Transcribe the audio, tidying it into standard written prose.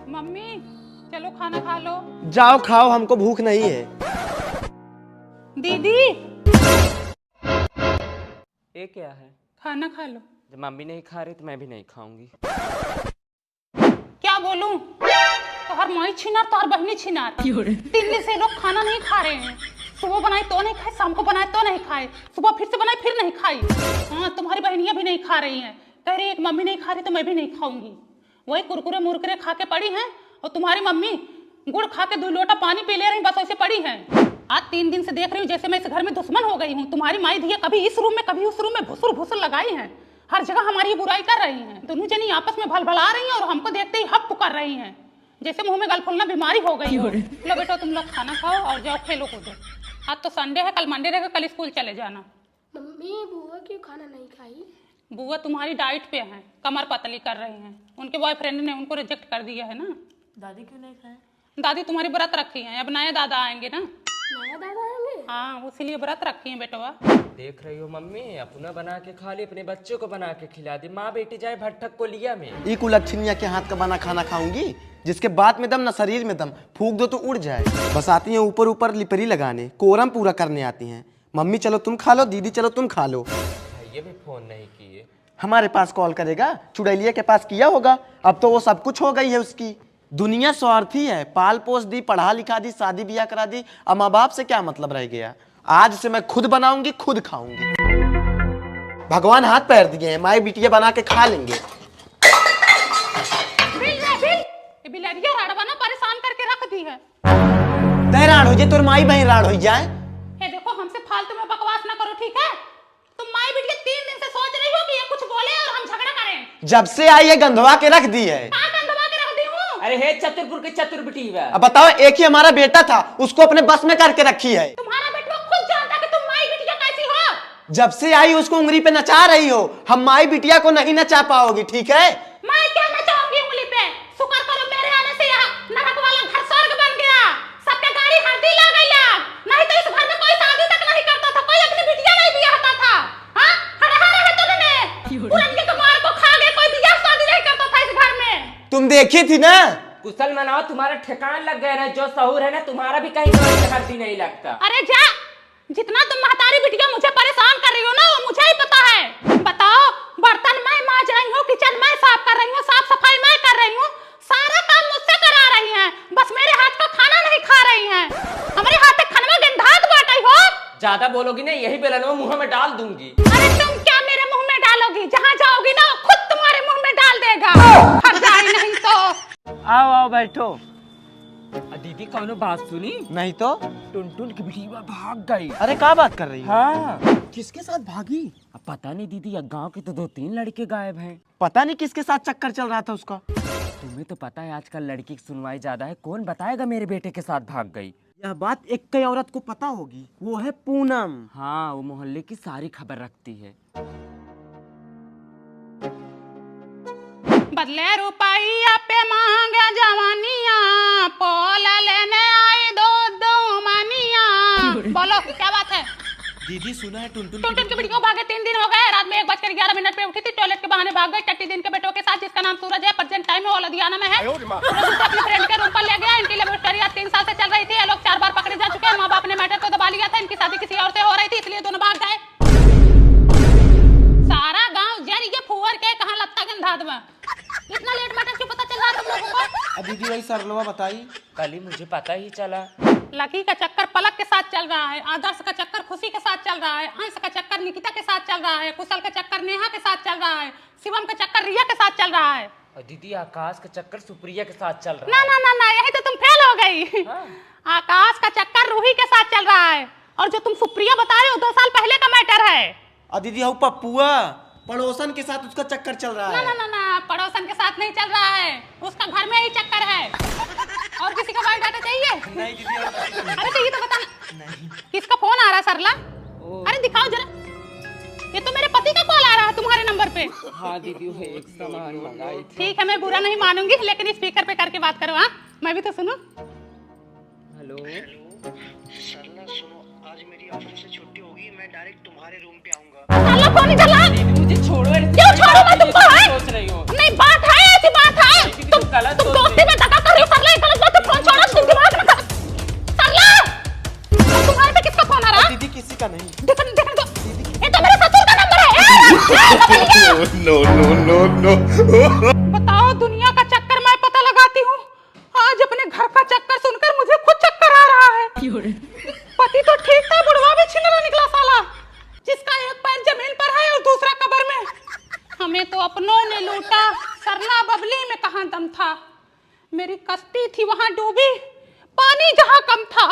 Mummy चलो खाना खा लो। जाओ खाओ, हमको भूख नहीं है। दीदी ये क्या है? खाना खा लो। जब मम्मी नहीं खा रही तो मैं भी नहीं खाऊंगी। क्या बोलूं? तोहर माई छिनार तोहर बहनी छिनार 3 दिन से लोग खाना नहीं खा रहे हैं। सुबह बनाए तो नहीं खाए, शाम को बनाए तो नहीं खाए, सुबह फिर से बनाए फिर नहीं खाई। हाँ तुम्हारी बहनियां भी नहीं खा रही हैं। कह रही एक मम्मी नहीं खा रही तो मैं भी नहीं खाऊंगी। वही कुरकुरे मुरकुरे खा के पड़ी हैं और तुम्हारी मम्मी गुड़ खा के 2 लोटा पानी पी ले रही, बस ऐसे पड़ी हैं। आज 3 दिन से देख रही हूँ जैसे मैं इस घर में दुश्मन हो गई हूँ। तुम्हारी माई धिया कभी इस रूम में कभी उस रूम में भुसुर भुसुर लगाई हैं। हर जगह हमारी बुराई कर रही हैं। दोनों जनी आपस में भलभला रही हैं और हमको देखते ही हप कर रही हैं जैसे मुंह में गल फूलना बीमारी हो गई हो। लो बेटो तुम लोग खाना खाओ और जाओ खेलो कूदो। आज तो संडे है, कल मंडे रहेगा, कल स्कूल चले जाना। मम्मी बुआ क्यों खाना नहीं खाई? बुआ तुम्हारी डाइट पे हैं, कमर पतली कर रही हैं। उनके बॉयफ्रेंड ने उनको रिजेक्ट कर दिया है ना। दादी क्यों नहीं खाए? दादी तुम्हारी व्रत रखी हैं, अब नए दादा आएंगे ना। नया दादा आएंगे? हाँ इसीलिए व्रत रखी हैं बेटवा। देख रही हो मम्मी, अपना बना के खा ली, अपने बच्चों को बना के खिला दी। माँ बेटी जाए भट्ठक को लिया में। एक उलक्षणिया के हाथ का बना खाना खाऊंगी जिसके बात में दम ना शरीर में दम। फूंक दो तो उड़ जाए। बस आती हैं ऊपर ऊपर लिपरी लगाने, कोरम पूरा करने आती हैं। मम्मी चलो तुम खा लो, दीदी चलो तुम खा लो। ये भी फोन नहीं किए। हमारे पास कॉल करेगा, चुड़ैलिया के पास किया होगा। अब तो वो सब कुछ हो गई है उसकी। दुनिया स्वार्थी है, पाल पोस दी, पढ़ा लिखा दी, शादी ब्याह करा दी। अब माँ बाप से क्या मतलब रह गया। आज से मैं खुद बनाऊंगी, खुद खाऊंगी। भगवान हाथ पैर दिए हैं, माई बिटिया बना के खा लेंगे। बिलरिया राड़वा ना परेशान करके रख दी है। तय राड़ हो जाए तो माई बहन राड़ हो जाए। हे देखो हमसे फालतू में बकवास ना करो ठीक है। तुम माई बिटिया 3 दिन से सोच रही हो कि ये कुछ बोले और हम झगड़ा करें। जब से आई है गंधवा के रख दी है। कहाँ गंधवा के रख दी हूँ? अरे हे चतुरपुर के चतुर बेटी है। अब बताओ, एक ही हमारा बेटा था, उसको अपने बस में करके रखी है। तुम्हारा बेटा खुद जानता कि तुम माई बिटिया कैसी हो। जब से आई उसको उंगली पे नचा रही हो। हम माई बिटिया को नहीं नचा पाओगी, ठीक है? मैं क्या नचाऊंगी उंगली पे? शुक्र करो मेरे आने से यहाँ नरक वाला घर स्वर्ग बन गया। सबके गाड़ी हल्दी ला गई अब। नहीं तो इस घर में कोई शादी तक नहीं करता था, कोई अपनी बिटिया नहीं ब्याहता था। हाँ हड़ा रहे तुमने पुरनिया के मार को खा गए, कोई ब्याह शादी नहीं करता था इस घर में। तुम देखी थी ना। कुशल मनाओ, तुम्हारा ठिकाना लग गया ना। जो सहूर है ना तुम्हारा भी कहीं हल्दी नहीं लगता। अरे जा, जितना तुम महतारी बिटिया मुझे परेशान कर रही हो ना वो मुझे ही पता है। बताओ, बर्तन मैं मांज रही हूँ, किचन मैं साफ कर रही हूँ, साफ सफाई मैं कर रही हूँ, सारा काम मुझसे करा रही हैं। बस मेरे हाथ का खाना नहीं खा रही हैं। हमारे हाथ के खाने में गंधात बांटी हो। ज्यादा बोलोगी ना यही बेलन मुंह में डाल दूंगी। अरे तुम क्या मेरे मुंह में डालोगी? जहाँ जाओगी ना खुद तुम्हारे मुंह में डाल देगा। हट जाए नहीं तो। आओ आओ बैठो। दीदी कौनो बात सुनी? नहीं तो। टुनटुन की बिटिया भाग गई। अरे क्या बात कर रही है? हाँ किसके साथ भागी? अब पता नहीं दीदी, गांव के तो 2-3 लड़के गायब हैं। पता नहीं किसके साथ चक्कर चल रहा था उसका। तुम्हें तो पता है आजकल लड़की की सुनवाई ज्यादा है। कौन बताएगा मेरे बेटे के साथ भाग गई? यह बात एक कई औरत को पता होगी, वो है पूनम। हाँ वो मोहल्ले की सारी खबर रखती है। बदले रुपया पे मांगे जवानिया, पोला लेने आई दो मानिया। बोलो क्या बात है? दीदी सुना है टुनटुन की बेटी को भागे 3 दिन हो गए। रात में 1:11 पे उठी थी, टॉयलेट के बहाने भाग गई। टट्टी दिन के बेटों के साथ जिसका नाम सूरज है, प्रेजेंट टाइम में वो लुधियाना में है। अपनी फ्रेंड के रूम पर ले गया। इनकी लव स्टोरी 3 साल से चल रही थी। ये लोग 4 बार पकड़े जा चुके हैं। माँ बाप ने मैटर को दबा लिया था। इनकी शादी किसी और से हो रही थी, इसलिए दोनों भाग गए। सारा गाँव जर ये फुवर के कहाँ लगता गंधाद में। इतना लेट मैटर क्यों पता चल रहा तुम लोगों को? दीदी वही सरलवा बताई। कल ही मुझे पता ही चला। लकी का चक्कर पलक के साथ चल रहा है, आदर्श का चक्कर खुशी के साथ चल रहा है, अंश का चक्कर निकिता के साथ चल रहा है, कुशल का चक्कर नेहा के साथ चल रहा है, शिवम का चक्कर रिया के साथ चल रहा है। और दीदी आकाश का चक्कर सुप्रिया के साथ चल रहा ना है। ना ना ना, यही तो तुम फेल हो गई। हाँ। आकाश का चक्कर रूही के साथ चल रहा है। और जो तुम सुप्रिया बता रहे हो 2 साल पहले का मैटर है। दीदी हूँ पप्पुआ, पड़ोसन के साथ उसका चक्कर चल रहा ना है। ना ना ना, पड़ोसन के साथ नहीं चल रहा है, उसका घर में ही चक्कर है। और किसी का बायोडाटा चाहिए? नहीं दीदी अरे चाहिए तो बता। नहीं। किसका फोन आ रहा है सरला? अरे दिखाओ जरा। ये तो मेरे पति का कॉल आ रहा है तुम्हारे नंबर पे। हाँ दीदी वो एक सामान मंगाई थी। ठीक है, मैं बुरा नहीं मानूंगी, लेकिन स्पीकर पे करके बात करो। हाँ मैं भी तो सुनूं। हेलो सरला सुनो, आज मेरी ऑफिस से छुट्टी होगी, मैं डायरेक्ट तुम्हारे रूम पे आऊंगा। सरला फोन इधर ला। मुझे छोड़ो। क्यों छोड़ो? मैं तुमको है? सोच रही हूँ। नहीं बात है, ऐसी बात है। तुम दोस्ती में धक्का बताओ, दुनिया का चक्कर मैं पता लगाती हूँ, आज अपने घर का चक्कर सुनकर मुझे खुद चक्कर आ रहा है। पति तो ठीक था, बुढ़वा भी छिनरा निकला साला, जिसका एक पैर जमीन पर है और दूसरा कब्र में। हमें तो अपनों ने लूटा, सरला बबली में कहाँ दम था। मेरी कश्ती थी वहां डूबी, पानी जहां कम था।